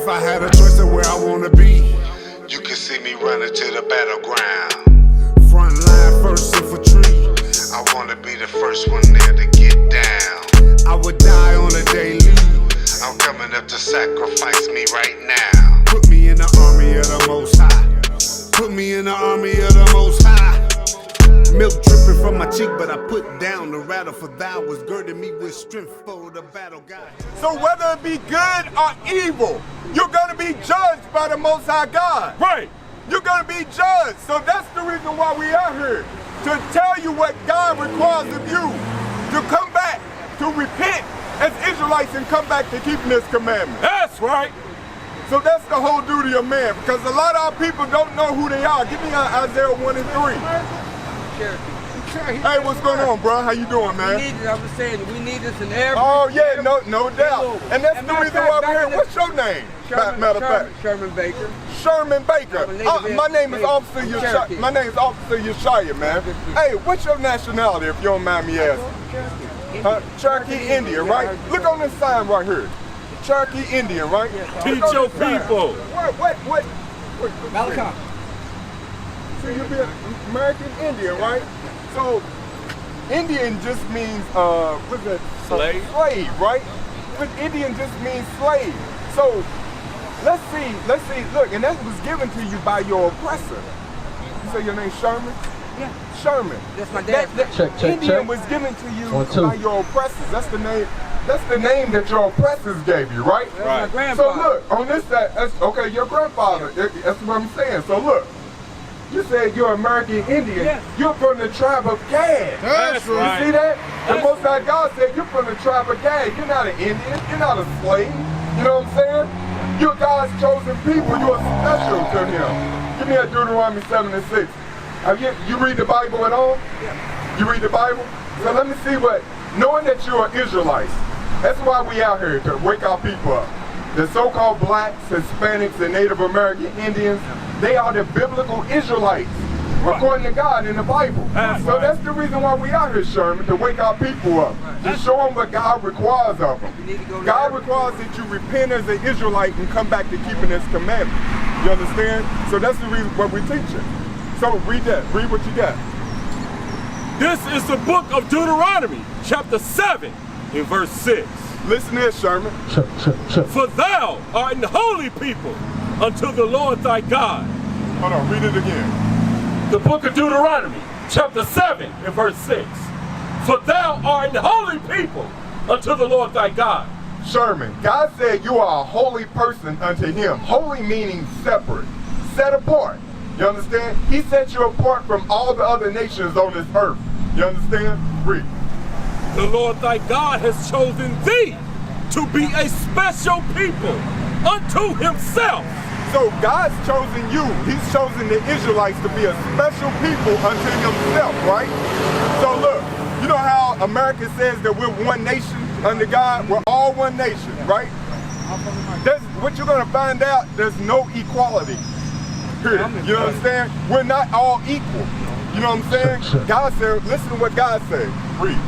If I had a choice of where I wanna be, you can see me running to the battleground. front line, first infantry. I wanna be the first one there to get down. I would die on a daily. I'm coming up to sacrifice me right now. Put me in the army of the Most High. Put me in the army of the Most High. Milk dripping from my cheek, but I put down the rattle, for thou was girding me with strength for the battle, God. So whether it be good or evil, you're going to be judged by the Most High God. Right. You're going to be judged. So that's the reason why we are here, to tell you what God requires of you, to come back, to repent as Israelites and come back to keeping His commandments. That's right. So that's the whole duty of man, because a lot of our people don't know who they are. Give me Isaiah 1 and 3. Hey, what's going on, bro? How you doing, man? We need it. I was saying we need this in every. Oh yeah, no doubt. And that's the reason why we're here. What's your name? Matter of fact, Sherman Baker. Sherman Baker. My name is Officer Uriah. My name is Officer Uriah, man. Hey, what's your nationality, if you don't mind me asking? Cherokee Indian, right? Look on this sign right here. Cherokee Indian, right? Teach your people. What? Malachi. So you'll be an American Indian, right? So Indian just means what's that? Slave. Slave, right? But Indian just means slave. So let's see, look, and that was given to you by your oppressor. You say your name's Sherman? Yeah. Sherman. That's my dad. Indian was given to you by your oppressors. That's the name that your oppressors gave you, right? Right. My grandfather. So look, on this side, okay, your grandfather. That's what I'm saying. So look. You said you're American Indian. Yes. You're from the tribe of Gad. That's right. You see that? The Most High God said you're from the tribe of Gad. You're not an Indian. You're not a slave. You know what I'm saying? You're God's chosen people. You're special to Him. Give me a Deuteronomy 7 and 6. You read the Bible at all? Yeah. You read the Bible? So let me see what, knowing that you are Israelites, that's why we out here, to wake our people up. The so-called blacks, Hispanics, and Native American Indians, they are the biblical Israelites, according to God in the Bible. So that's the reason why we out here, Sherman, to wake our people up, to show them what God requires of them. God requires that you repent as an Israelite and come back to keeping His commandments. You understand? So that's the reason why we teach it. So read that. Read what you got. This is the book of Deuteronomy, chapter 7, in verse 6. Listen to this, Sherman. For thou art an holy people unto the Lord thy God. Hold on, read it again. The book of Deuteronomy, chapter 7, in verse 6. For thou art an holy people unto the Lord thy God. Sherman, God said you are a holy person unto Him. Holy meaning separate, set apart. You understand? He set you apart from all the other nations on this earth. You understand? Read. The Lord thy God has chosen thee to be a special people unto Himself. So God's chosen you. He's chosen the Israelites to be a special people unto Himself, right? So look, you know how America says that we're one nation under God? We're all one nation, right? What you're going to find out, there's no equality here. You understand? We're not all equal. You know what I'm saying? God said, listen to what God said. Read.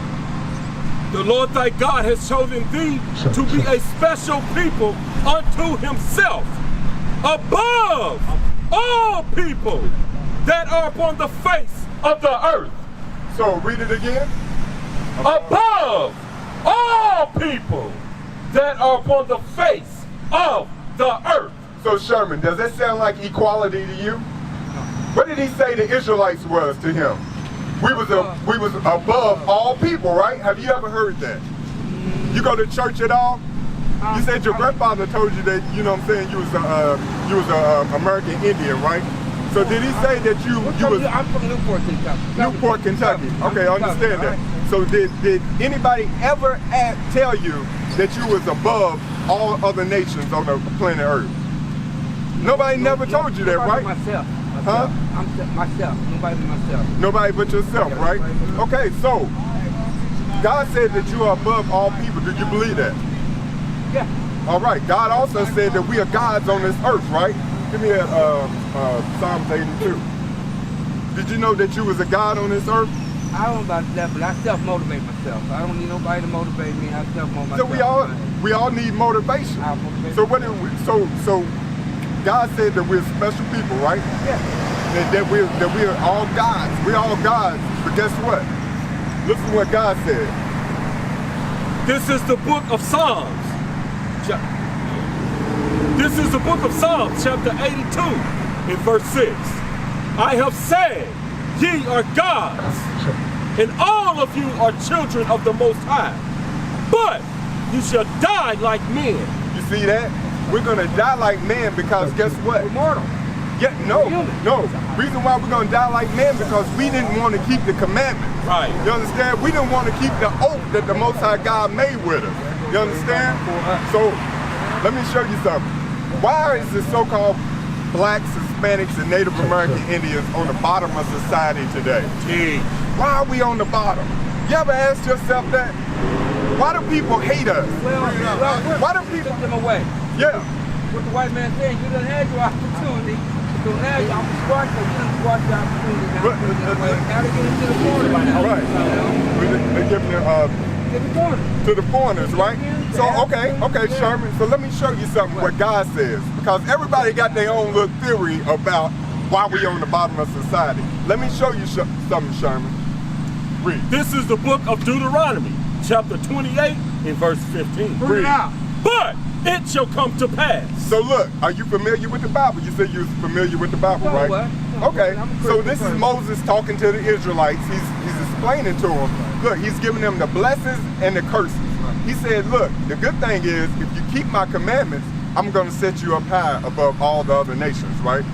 The Lord thy God has chosen thee to be a special people unto Himself, above all people that are upon the face of the earth. So read it again. Above all people that are upon the face of the earth. So Sherman, does that sound like equality to you? What did He say the Israelites was to Him? We was above all people, right? Have you ever heard that? You go to church at all? You said your grandfather told you that, you know what I'm saying, you was a American Indian, right? So did he say that you was... I'm from Newport, Kentucky. Newport, Kentucky. Okay, I understand that. So did anybody ever tell you that you was above all other nations on the planet Earth? Nobody never told you that, right? Myself. Huh? I'm myself. Nobody but myself. Nobody but yourself, right? Okay, so God said that you are above all people. Do you believe that? Yeah. All right. God also said that we are gods on this earth, right? Give me that Psalms 82. Did you know that you was a god on this earth? I don't know about that, but I self-motivate myself. I don't need nobody to motivate me. I self-motivate So myself. we all need motivation. I motivate So what? So God said that we're special people, right? Yeah. That we're all gods. We're all gods. But guess what? Listen to what God said. This is the book of Psalms. This is the book of Psalms, chapter 82, in verse 6. I have said, ye are gods, and all of you are children of the Most High. But you shall die like men. You see that? We're gonna die like men because guess what? We're mortal. Yeah, no. Reason why we're gonna die like men because we didn't want to keep the commandments. Right. You understand? We didn't want to keep the oath that the Most High God made with us. You understand? So let me show you something. Why is the so-called blacks, Hispanics, and Native American Indians on the bottom of society today? Why are we on the bottom? You ever ask yourself that? Why do people hate us? Why do people took them away? Yeah. What the white man said, you done had your opportunity. So now I'm smart, so you done squash the opportunity. Now they get into the corner. Right. They're giving it to the foreigners, right? So okay, Sherman. So let me show you something what God says, because everybody got their own little theory about why we on the bottom of society. Let me show you something, Sherman. Read. This is the book of Deuteronomy, chapter 28, in verse 15. Read. But it shall come to pass. So look, are you familiar with the Bible? You said you're familiar with the Bible, No, right? what? Okay, I'm a so Christian this is person. Moses talking to the Israelites. He's explaining to them, look, he's giving them the blessings and the curses. He said, look, the good thing is, if you keep my commandments, I'm going to set you up high above all the other nations, right?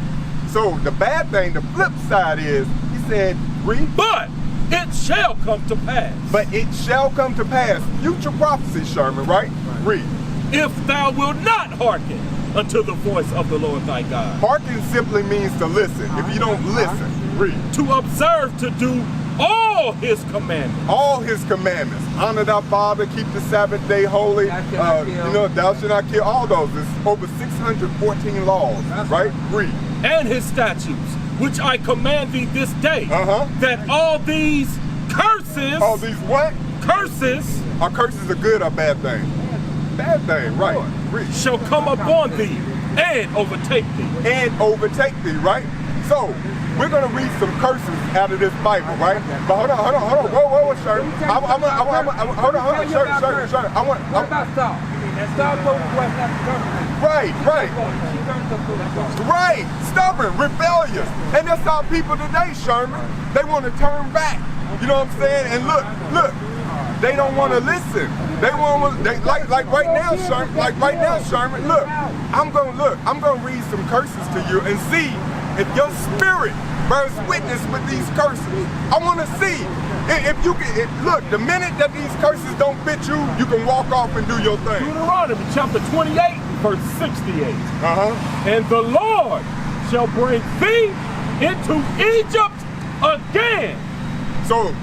So the bad thing, the flip side is, he said, read. But it shall come to pass. But it shall come to pass. Future prophecy, Sherman, right? Read. If thou wilt not hearken unto the voice of the Lord thy God. Hearken simply means to listen. If you don't listen, read. To observe to do all his commandments. All his commandments. Honor thy father, keep the Sabbath day holy. Thou shalt not kill. Thou shalt not kill. All those. It's over 614 laws, right? Read. And his statutes, which I command thee this day, that all these curses. All these what? Curses. Are curses a good or bad thing? Bad thing, right? Read. Shall come upon thee and overtake thee. And overtake thee, right? So, we're going to read some curses out of this Bible, right? But hold on. Whoa, Sherman. Hold on, Sherman. What about Saul? Saul told his wife not to turn. Right. She turned up to the Right, stubborn, rebellious. And that's how people today, Sherman. They want to turn back. You know what I'm saying? And look, they don't want to listen. They like right now, Sherman. Look, I'm gonna read some curses to you and see if your spirit bears witness with these curses. I want to see if you can. Look, the minute that these curses don't fit you, you can walk off and do your thing. Deuteronomy chapter 28, verse 68. And the Lord shall bring thee into Egypt again. So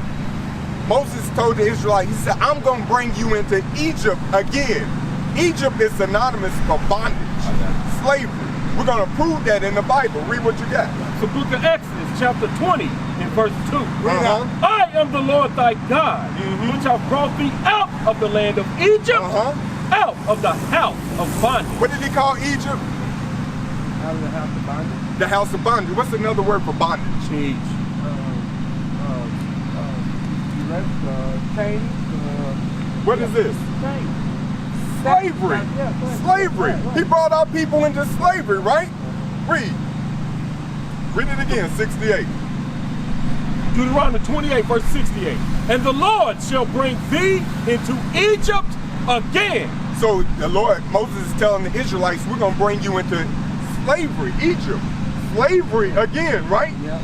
Moses told the Israelites, he said, I'm going to bring you into Egypt again. Egypt is synonymous for bondage, slavery. We're going to prove that in the Bible. Read what you got. The book of Exodus, chapter 20, in verse 2. I am the Lord thy God, which have brought thee out of the land of Egypt, out of the house of bondage. What did he call Egypt? Out of the house of bondage. The house of bondage. What's another word for bondage? Change. Chains. What is this? Slavery. Slavery. He brought our people into slavery, right? Read. Read it again, 68. Deuteronomy 28, verse 68. And the Lord shall bring thee into Egypt again. So the Lord, Moses is telling the Israelites, we're going to bring you into slavery, Egypt. Slavery again, right? Yeah.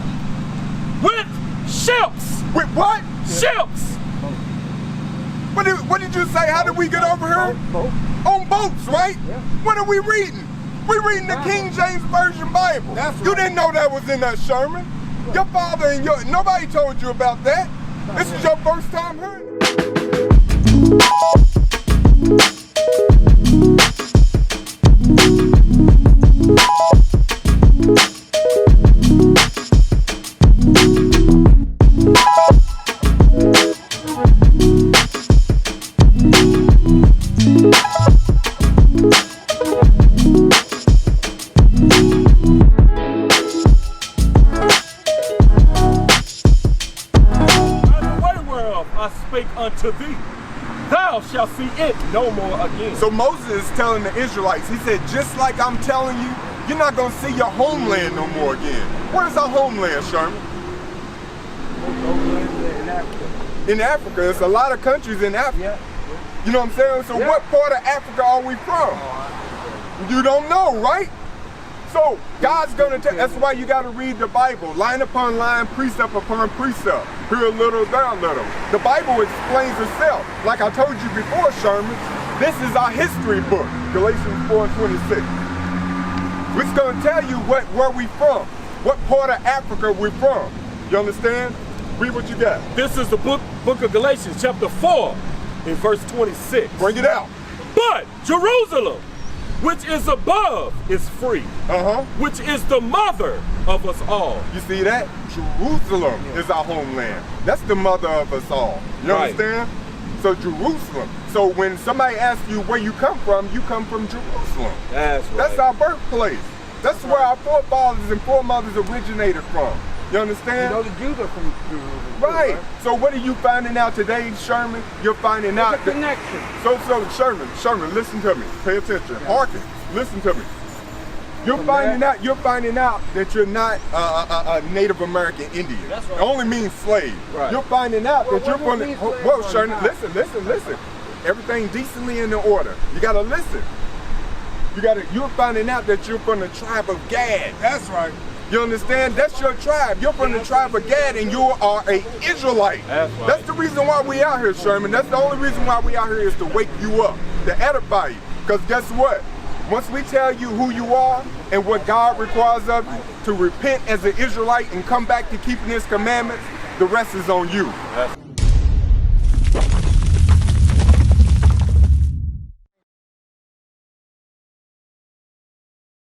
With ships. With what? Ships. What did you say? How did we get over here? Boat. On boats, right? Yeah. What are we reading? We're reading the King James Version Bible. You didn't know that was in that Sherman. Your father and nobody told you about that. This is your first time hearing it. it no more again. So Moses is telling the Israelites, he said, just like I'm telling you, you're not going to see your homeland no more again. Where's our homeland, Sherman? In Africa. In Africa. There's a lot of countries in Africa. Yeah. You know what I'm saying? So what part of Africa are we from? You don't know, right? So God's gonna tell. That's why you gotta read the Bible, line upon line, precept upon precept. Here a little, there a little. The Bible explains itself. Like I told you before, Sherman, this is our history book, Galatians 4:26. It's gonna tell you where we from, what part of Africa we're from. You understand? Read what you got. This is the book of Galatians, chapter 4, in verse 26. Bring it out. But Jerusalem, which is above, is free, which is the mother of us all. You see that? Jerusalem is our homeland. That's the mother of us all. You understand? So Jerusalem. So when somebody asks you where you come from Jerusalem. That's right. That's our birthplace. That's where our forefathers and foremothers originated from. You understand? You know the Jews are from Jerusalem. Right. So what are you finding out today, Sherman? You're finding out There's a connection. Sherman, listen to me. Pay attention. Hearken. Listen to me. You're finding out that you're not a Native American Indian. That's right. It only means slave. Right. You're finding out that you're what from the. means slave Whoa, or Sherman, not? listen. Everything decently in the order. You gotta listen. You're finding out that you're from the tribe of Gad. That's right. You understand? That's your tribe. You're from the tribe of Gad and you are an Israelite. That's right. That's the reason why we out here, Sherman. That's the only reason why we out here is to wake you up, to edify you. Because guess what? Once we tell you who you are and what God requires of you, to repent as an Israelite and come back to keeping his commandments, the rest is on you.